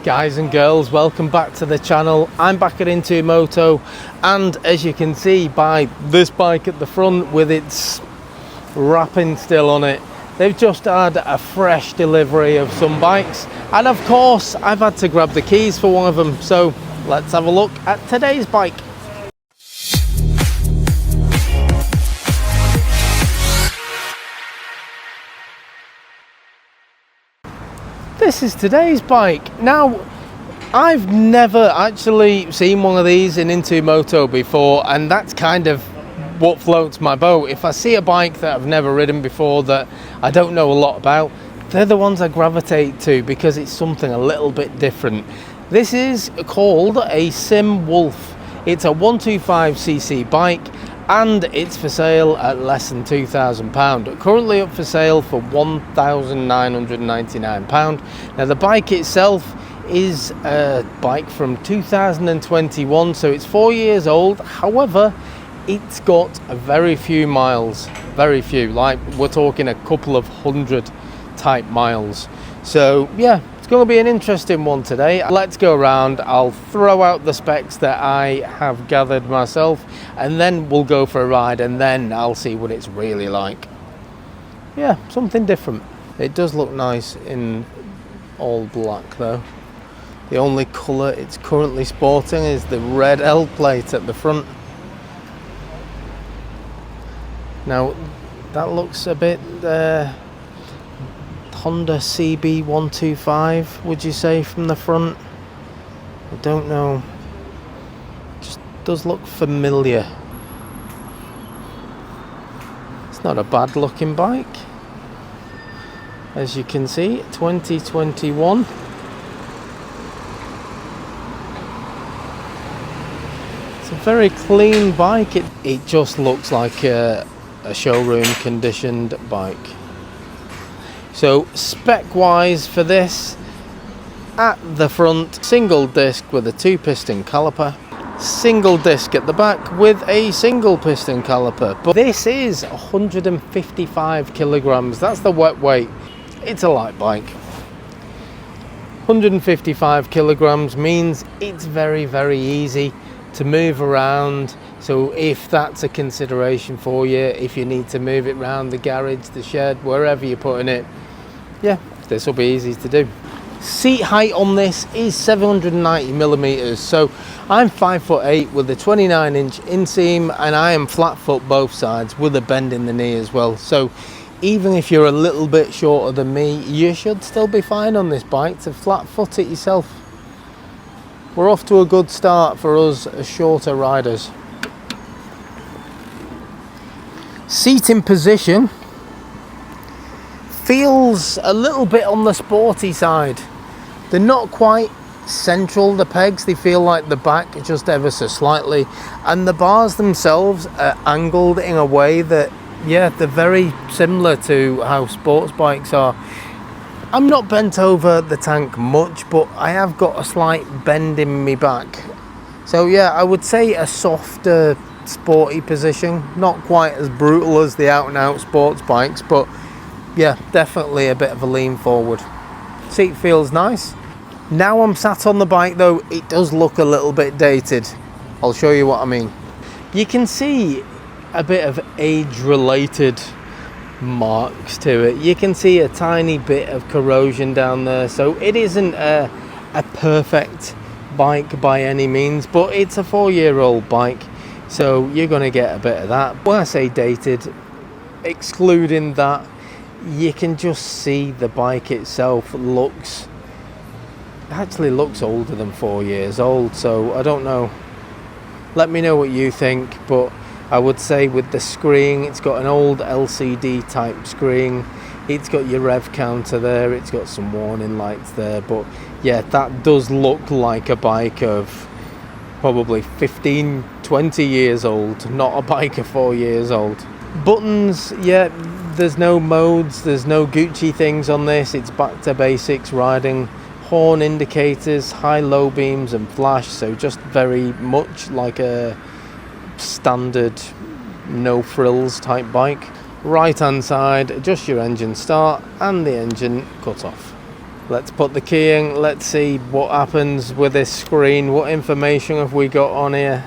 Guys and girls, welcome back to the channel. I'm back at Into Moto, and as you can see by this bike at the front with its wrapping still on it, they've just had a fresh delivery of some bikes, and of course I've had to grab the keys for one of them. So let's have a look at today's bike. This is today's bike. Now, I've never actually seen one of these in Into Moto before, and that's kind of what floats my boat. If I see a bike that I've never ridden before, that I don't know a lot about, they're the ones I gravitate to because it's something a little bit different. This is called a Sym Wolf. It's a 125cc bike, and it's for sale at less than £2,000. Currently up for sale for £1,999. Now, the bike itself is a bike from 2021, so it's 4 years old. However, it's got very few miles, very few, like we're talking a couple of hundred type miles. So yeah, it's going to be an interesting one today. Let's go around. I'll throw out the specs that I have gathered myself, and then we'll go for a ride, and then I'll see what it's really like. Yeah, something different. It does look nice in all black though. The only colour it's currently sporting is the red L plate at the front. Now that looks a bit Honda CB125, would you say, from the front? I don't know, just does look familiar. It's not a bad looking bike, as you can see. 2021. It's a very clean bike. It just looks like a showroom conditioned bike. So spec wise for this, at the front, single disc with a 2-piston caliper, single disc at the back with a single piston caliper. But this is 155 kilograms. That's the wet weight. It's a light bike. 155 kilograms means it's very easy to move around. So if that's a consideration for you, if you need to move it around the garage, the shed, wherever you're putting it, yeah, this will be easy to do. Seat height on this is 790 millimeters. So I'm 5'8" with a 29-inch inseam, and I am flat foot both sides with a bend in the knee as well. So even if you're a little bit shorter than me, you should still be fine on this bike to flat foot it yourself. We're off to a good start for us shorter riders. Seating position feels a little bit on the sporty side. They're not quite central, the pegs. They feel like the back just ever so slightly, and the bars themselves are angled in a way that, yeah, they're very similar to how sports bikes are. I'm not bent over the tank much, but I have got a slight bend in my back. So yeah, I would say a softer sporty position, not quite as brutal as the out and out sports bikes, but yeah, definitely a bit of a lean forward. Seat feels nice. Now I'm sat on the bike though, it does look a little bit dated. I'll show you what I mean. You can see a bit of age related marks to it. You can see a tiny bit of corrosion down there, so it isn't a perfect bike by any means, but it's a 4-year-old bike, so you're going to get a bit of that. When I say dated, excluding that, you can just see the bike itself actually looks older than 4 years old. So I don't know, let me know what you think, but I would say with the screen, it's got an old LCD type screen, it's got your rev counter there, it's got some warning lights there, but yeah, that does look like a bike of probably 15-20 years old, not a bike of 4 years old. Buttons, yeah, there's no modes, there's no Gucci things on this. It's back to basics riding. Horn indicators, high low beams and flash, so just very much like a standard no frills type bike. Right hand side, adjust your engine start and the engine cut off. Let's put the key in. Let's see what happens with this screen. What information have we got on here?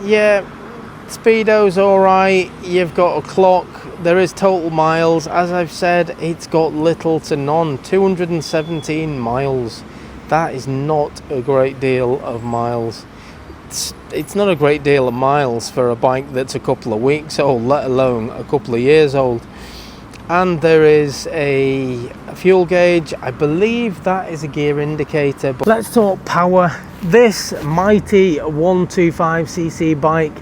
Yeah, speedo's alright. You've got a clock. There is total miles. As I've said, it's got little to none. 217 miles. That is not a great deal of miles. It's not a great deal of miles for a bike that's a couple of weeks old, let alone a couple of years old. And there is a fuel gauge. I believe that is a gear indicator. But let's talk power. This mighty 125cc bike,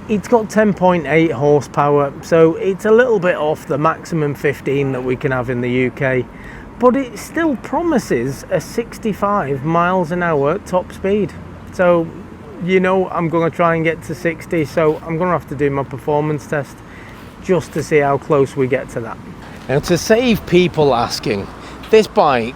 it's got 10.8 horsepower, so it's a little bit off the maximum 15 that we can have in the UK, but it still promises a 65 miles an hour top speed. So you know I'm going to try and get to 60, so I'm going to have to do my performance test just to see how close we get to that. Now, to save people asking, this bike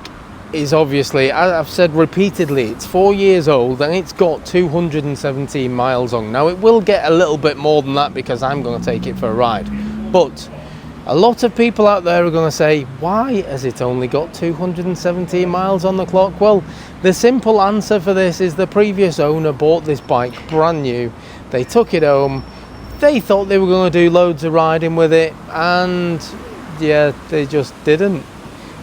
is obviously, as I've said repeatedly, it's 4 years old and it's got 217 miles on. Now, it will get a little bit more than that because I'm going to take it for a ride, but a lot of people out there are going to say, why has it only got 217 miles on the clock? Well, the simple answer for this is the previous owner bought this bike brand new. They took it home. They thought they were going to do loads of riding with it, and yeah, they just didn't.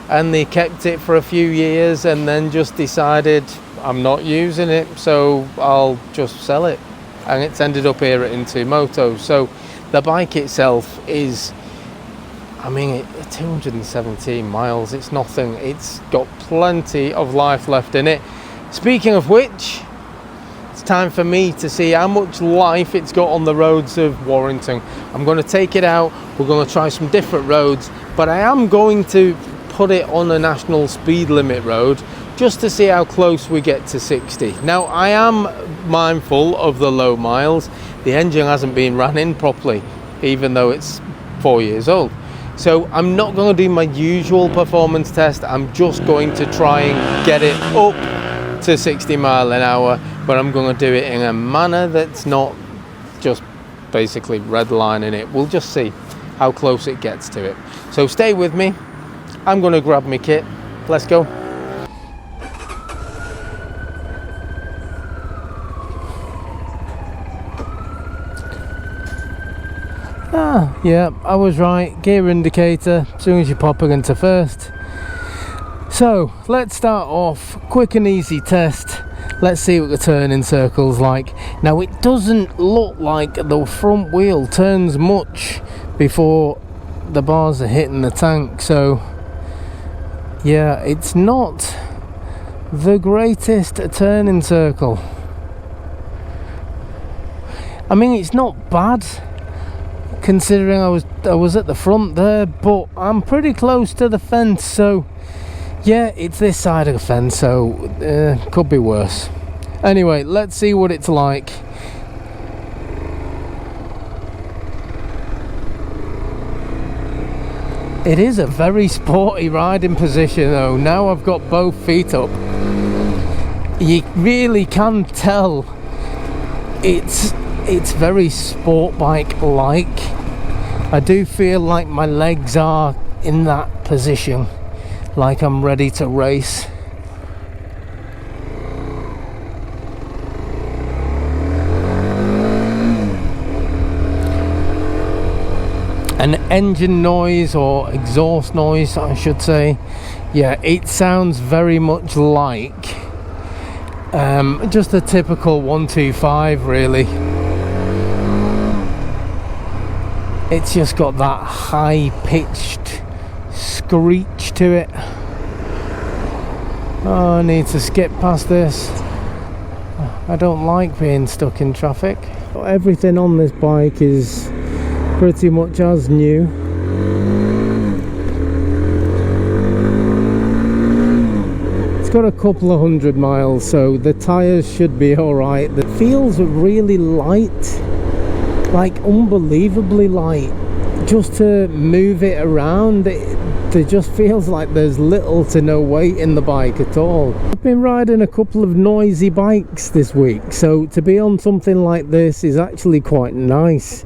And they kept it for a few years and then just decided, I'm not using it, so I'll just sell it. And it's ended up here at Moto. So the bike itself is, I mean, 217 miles, it's nothing. It's got plenty of life left in it. Speaking of which, it's time for me to see how much life it's got on the roads of Warrington. I'm going to take it out. We're going to try some different roads, but I am going to put it on a national speed limit road just to see how close we get to 60. Now, I am mindful of the low miles. The engine hasn't been ran in properly, even though it's 4 years old. So I'm not going to do my usual performance test. I'm just going to try and get it up to 60 mile an hour, but I'm going to do it in a manner that's not just basically redlining it. We'll just see how close it gets to it. So stay with me. I'm going to grab my kit. Let's go. Yeah, I was right. Gear indicator as soon as you pop it into first. So let's start off quick and easy test. Let's see what the turning circle's like. Now, it doesn't look like the front wheel turns much before the bars are hitting the tank, so yeah, it's not the greatest turning circle. I mean, it's not bad considering I was at the front there, but I'm pretty close to the fence, so yeah, it's this side of the fence, so could be worse. Anyway, let's see what it's like. It is a very sporty riding position though. Now I've got both feet up, you really can tell it's very sport bike like. I do feel like my legs are in that position, like I'm ready to race. An engine noise, or exhaust noise I should say, yeah, it sounds very much like just a typical 125 really. It's just got that high pitched screech to it. Oh, I need to skip past this. I don't like being stuck in traffic. Everything on this bike is pretty much as new. It's got a couple of 100 miles, so the tyres should be alright. It feels really light, like unbelievably light. Just to move it around, It just feels like there's little to no weight in the bike at all. I've been riding a couple of noisy bikes this week, so to be on something like this is actually quite nice.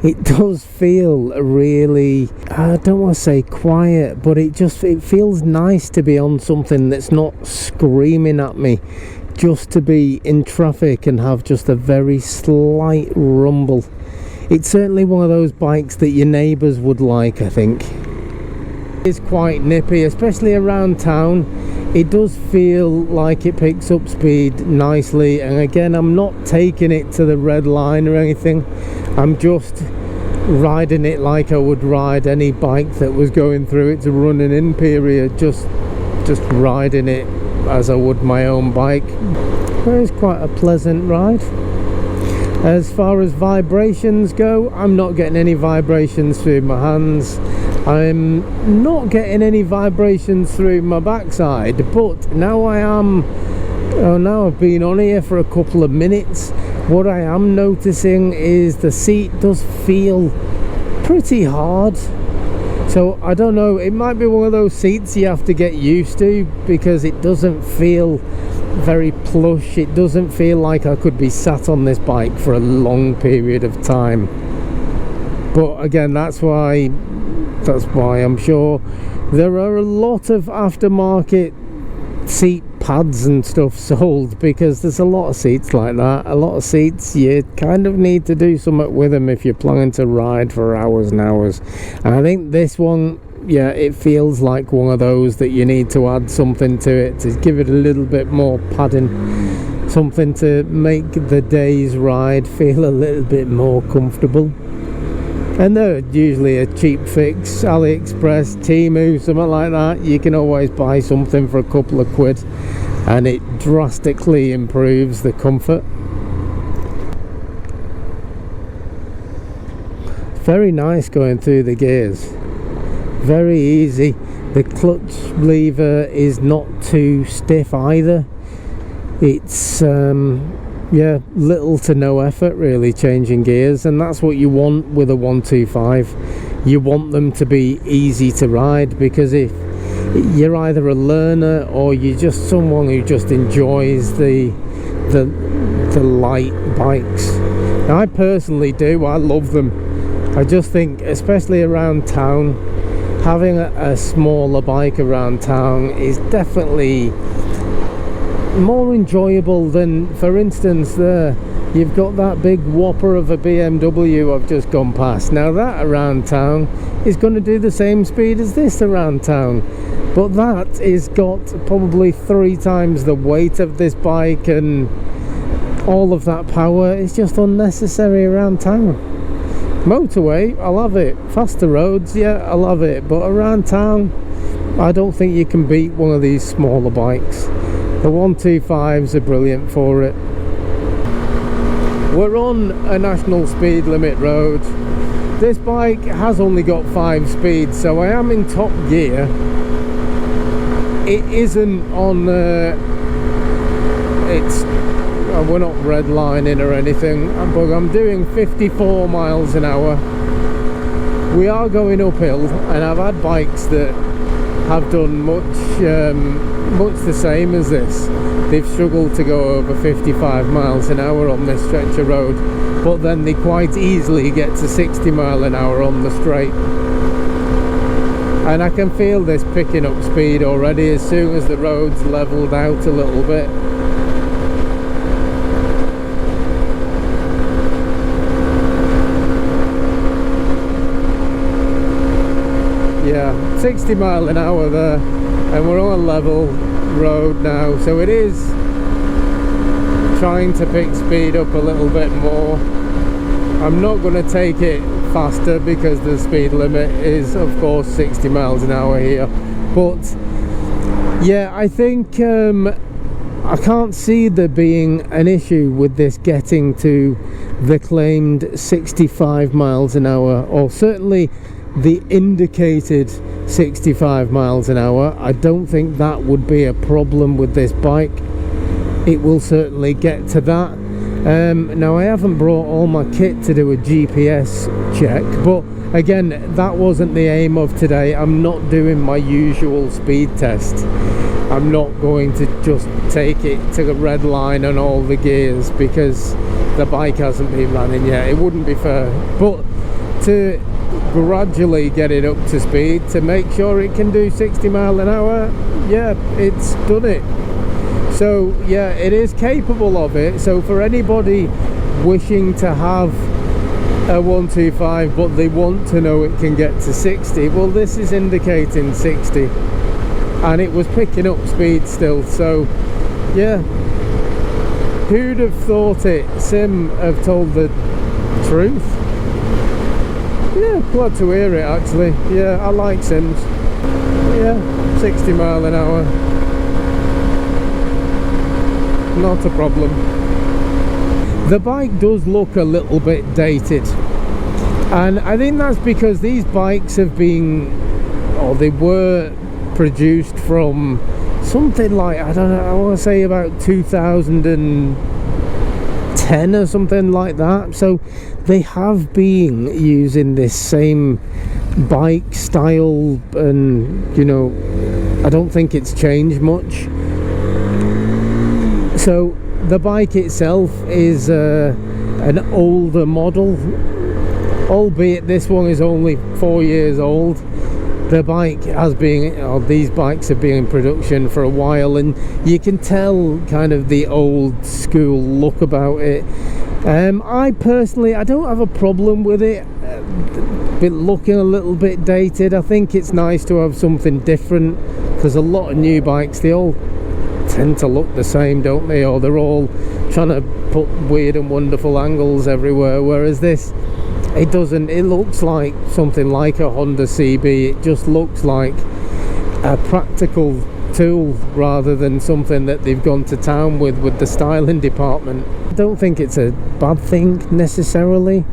It does feel really, I don't want to say quiet, but it feels nice to be on something that's not screaming at me. Just to be in traffic and have just a very slight rumble. It's certainly one of those bikes that your neighbours would like, I think. It's quite nippy, especially around town. It does feel like it picks up speed nicely, and again, I'm not taking it to the red line or anything. I'm just riding it like I would ride any bike that was going through its running in period, just riding it as I would my own bike. But it's quite a pleasant ride. As far as vibrations go, I'm not getting any vibrations through my hands. I'm not getting any vibrations through my backside, but now I am. Now I've been on here for a couple of minutes. What I am noticing is the seat does feel pretty hard. So I don't know, it might be one of those seats you have to get used to, because it doesn't feel very plush. It doesn't feel like I could be sat on this bike for a long period of time. But again, that's why I'm sure there are a lot of aftermarket seat pads and stuff sold, because there's a lot of seats like that. A lot of seats you kind of need to do something with them if you're planning to ride for hours and hours. And I think this one, yeah, it feels like one of those that you need to add something to it to give it a little bit more padding, something to make the day's ride feel a little bit more comfortable. And they're usually a cheap fix. AliExpress, Temu, something like that. You can always buy something for a couple of quid, and it drastically improves the comfort. Very nice going through the gears. Very easy. The clutch lever is not too stiff either. It's yeah, little to no effort really changing gears, and that's what you want with a 125. You want them to be easy to ride, because if you're either a learner or you're just someone who just enjoys the light bikes. Now, I personally do. I love them. I just think, especially around town, having a smaller bike around town is definitely more enjoyable than, for instance, there you've got that big whopper of a BMW I've just gone past. Now that around town is going to do the same speed as this around town, but that is got probably 3 times the weight of this bike, and all of that power is just unnecessary around town. Motorway, I love it. Faster roads, yeah, I love it, but around town I don't think you can beat one of these smaller bikes. The 125s are brilliant for it. We're on a national speed limit road. This bike has only got 5 speeds, so I am in top gear. It isn't on we're not redlining or anything, but I'm doing 54 miles an hour. We are going uphill, and I've had bikes that have done much the same as this. They've struggled to go over 55 miles an hour on this stretch of road, but then they quite easily get to 60 mile an hour on the straight. And I can feel this picking up speed already as soon as the road's leveled out a little bit. Yeah, 60 mile an hour there, and we're on a level road now, so it is trying to pick speed up a little bit more. I'm not going to take it faster because the speed limit is of course 60 miles an hour here, but yeah, I think I can't see there being an issue with this getting to the claimed 65 miles an hour, or certainly the indicated 65 miles an hour. I don't think that would be a problem with this bike. It will certainly get to that, Now I haven't brought all my kit to do a GPS check, but again, that wasn't the aim of today. I'm not doing my usual speed test. I'm not going to just take it to the red line on all the gears because the bike hasn't been running yet. It wouldn't be fair. But to gradually get it up to speed, to make sure it can do 60 mile an hour, yeah, it's done it. So yeah, it is capable of it. So for anybody wishing to have a 125 but they want to know it can get to 60, well, this is indicating 60 and it was picking up speed still. So yeah, who'd have thought it? Sym have told the truth. Yeah, glad to hear it actually. Yeah, I like Syms. Yeah, 60 mile an hour, not a problem. The bike does look a little bit dated, and I think that's because these bikes have been, or they were produced from something like, I don't know, I want to say about 2010 or something like that. So they have been using this same bike style, and you know, I don't think it's changed much. So the bike itself is an older model, albeit this one is only 4 years old. The bike has been, or these bikes have been in production for a while, and you can tell kind of the old school look about it. I personally, I don't have a problem with it, but looking a little bit dated. I think it's nice to have something different, because a lot of new bikes, they all tend to look the same, don't they? Or they're all trying to put weird and wonderful angles everywhere, whereas this, it doesn't. It looks like something like a Honda CB. It just looks like a practical tool rather than something that they've gone to town with the styling department. I don't think it's a bad thing necessarily.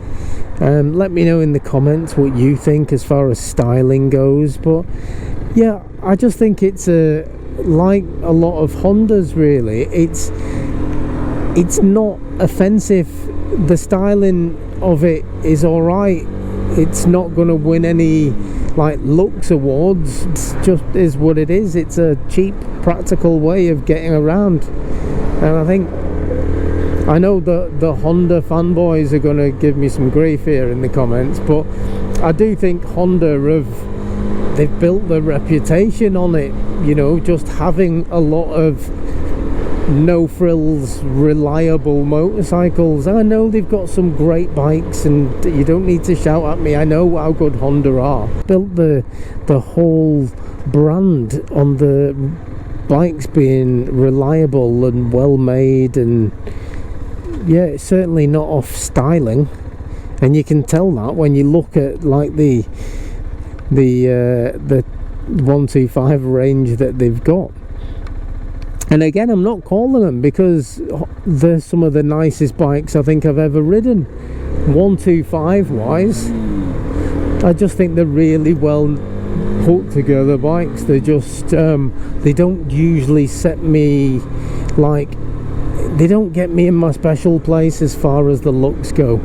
Let me know in the comments what you think as far as styling goes, but yeah, I just think it's like a lot of Hondas really. It's not offensive. The styling of it is alright. It's not going to win any like looks awards. It's just is what it is. It's a cheap, practical way of getting around, and I think, I know the Honda fanboys are going to give me some grief here in the comments, but I do think Honda they've built their reputation on it, you know, just having a lot of no frills, reliable motorcycles. I know they've got some great bikes, and you don't need to shout at me. I know how good Honda are. Built the whole brand on the bikes being reliable and well made, and yeah, it's certainly not off styling, and you can tell that when you look at like the 125 range that they've got. And again, I'm not calling them, because they're some of the nicest bikes I think I've ever ridden 125 wise. I just think they're really well put together bikes. They're just they don't usually set me, like, they don't get me in my special place as far as the looks go,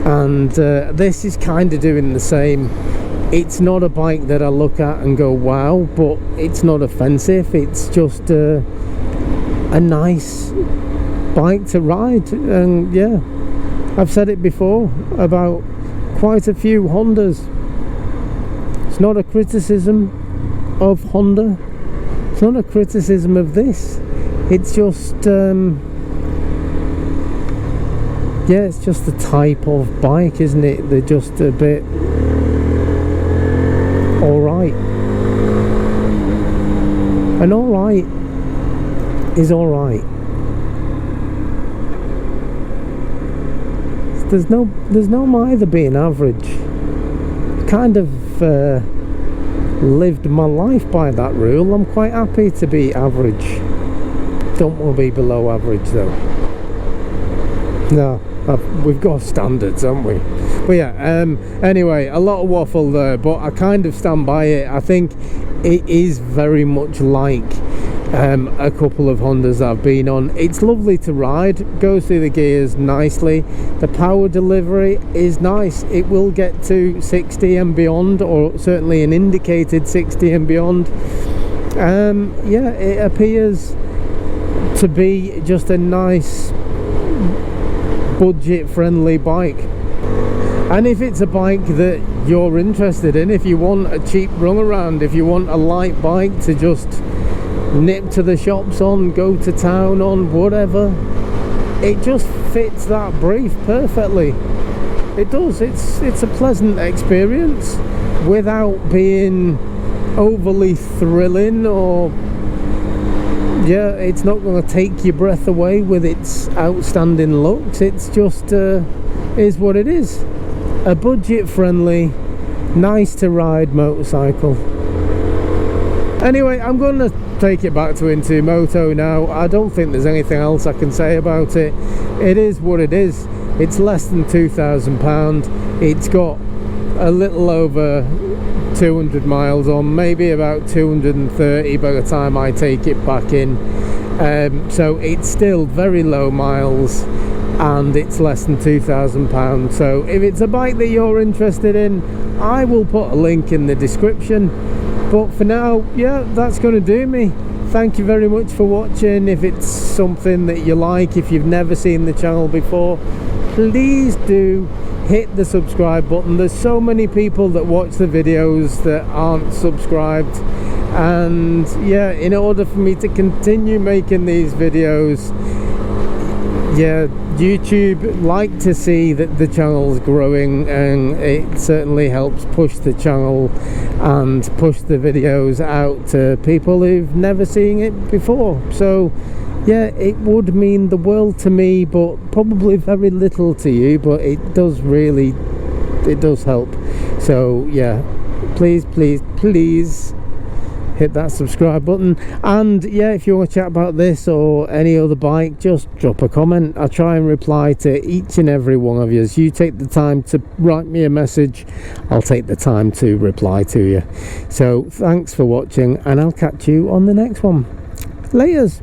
and this is kind of doing the same. It's not a bike that I look at and go wow, but it's not offensive. It's just a nice bike to ride. And yeah, I've said it before about quite a few Hondas. It's not a criticism of Honda, it's not a criticism of this. It's just yeah, it's just the type of bike, isn't it? They're just a bit alright, and alright is alright. There's no either being average. Kind of lived my life by that rule. I'm quite happy to be average. Don't want to be below average though. No, we've got standards, haven't we? But yeah, anyway, a lot of waffle there, but I kind of stand by it. I think it is very much like a couple of Hondas I've been on. It's lovely to ride, goes through the gears nicely, the power delivery is nice. It will get to 60 and beyond, or certainly an indicated 60 and beyond. Yeah, it appears to be just a nice budget friendly bike. And if it's a bike that you're interested in, if you want a cheap run around, if you want a light bike to just nip to the shops on, go to town on, whatever, it just fits that brief perfectly. It does. It's a pleasant experience without being overly thrilling, or yeah, it's not going to take your breath away with its outstanding looks. It's just is what it is. A budget friendly, nice to ride motorcycle. Anyway, I'm going to take it back to Into Moto now. I don't think there's anything else I can say about it. It is what it is. It's less than £2,000. It's got a little over 200 miles on, maybe about 230 by the time I take it back in. So it's still very low miles, and it's less than £2,000. So if it's a bike that you're interested in, I will put a link in the description. But for now, yeah, that's going to do me. Thank you very much for watching. If it's something that you like, if you've never seen the channel before, please do hit the subscribe button. There's so many people that watch the videos that aren't subscribed, and yeah, in order for me to continue making these videos, yeah, YouTube like to see that the channel's growing, and it certainly helps push the channel and push the videos out to people who've never seen it before. So yeah, it would mean the world to me, but probably very little to you, but it does really, it does help. So yeah, please hit that subscribe button. And yeah, if you want to chat about this or any other bike, just drop a comment. I try and reply to each and every one of you. As you take the time to write me a message, I'll take the time to reply to you. So thanks for watching, and I'll catch you on the next one. Laters.